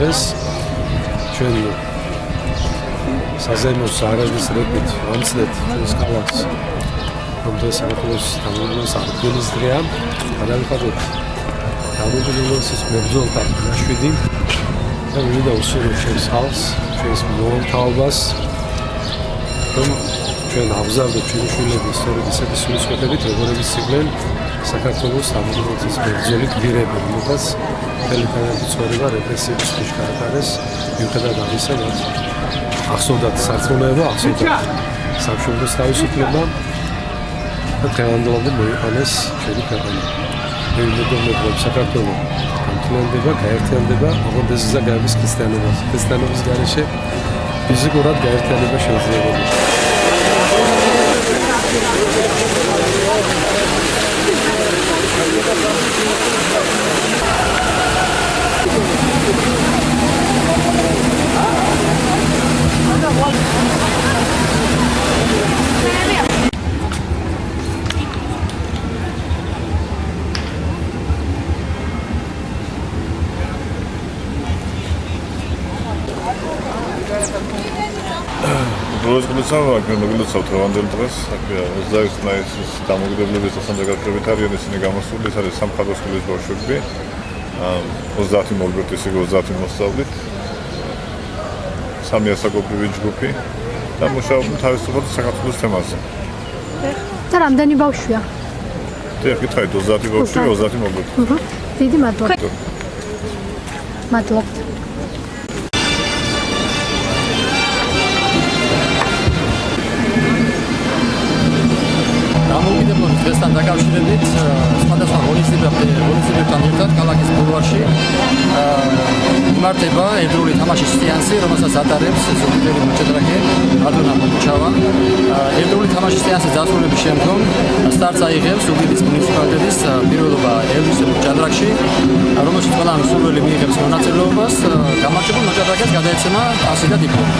ეს ჩვენ საზეიმოს არაჯის რეპით ამცდეთ ჩვენს ქალაქს რომელთა საქართველოს დამოუკიდებლობის აღდგენის დღეა გადავიხადოთ დამოუკიდებლობის მებრძოლთა ნაშვიდი და მინდა უსურვოთ ჩვენს ხალხს, ჩვენს მოვალეობას რომ ჩვენ აღზარდოთ ჩვენი შვილები სწორედ ისეთი სულისკვეთებით როგორებიც იყვნენ საქართველოს დამოუკიდებლობის მებრძოლი გმირები, რომელთაც მთელი თანხმობის ცხოვრება რეპრესიების ქვეშ გაატარეს მიუხედავად ამისა მათ ახსოვდათ სარწმუნოება, ახსოვდათ სამშობლოს თავისუფლება და დღევანდელამდე მოიყვანეს ჩვენი ქვეყანა. მე ვიმედოვნებ რომ საქართველო განვითარდება, გაერთიანდება, ოღონდ ეს გაიგებს ქრისტიანობის გარეშე ფიზიკურად გაერთიანება შეუძლებელია. Rozglądamy, jak będę wyleciał trwandel teraz, jak zdaję się na damogdeblewie to są tego priorytarium, jest niegamosuli, ale sam padłoskuli z Bolszewiki, ostatnim olbrzymi się ostatnim ostawit, sam jest jako prywicz grupy, tam musiałbym teraz to bardzo sakać plus temat. Teraz dani bałszwia. To jak traj, to ostatnim bałszwi, ostatnim olbrzymi. Დიდი მადლობა. მადლობა. დამოუკიდებლობის დღესთან დაკავშირებით სხვადასხვა ღონისძიებებთან ერთად ქალაქის ბულვარში იმართება ერთდროული თამაშის სეანსი, რომელსაც ატარებს ზუგდიდი მოჭადრაკე ადონა მოგუჩავა. ერთდროული თამაშის სეანსის დასრულების შემდგომ სტარტს აიღებს ზუგდიდის მუნიციპალიტეტის პირველობა ელვისებურ ჭადრაკში, რომელშიც ყველა მსურველი მიიღებს მონაწილეობას. გამარჯვებულ მოჭადრაკეს გადაეცემა პასი და დიპლომი.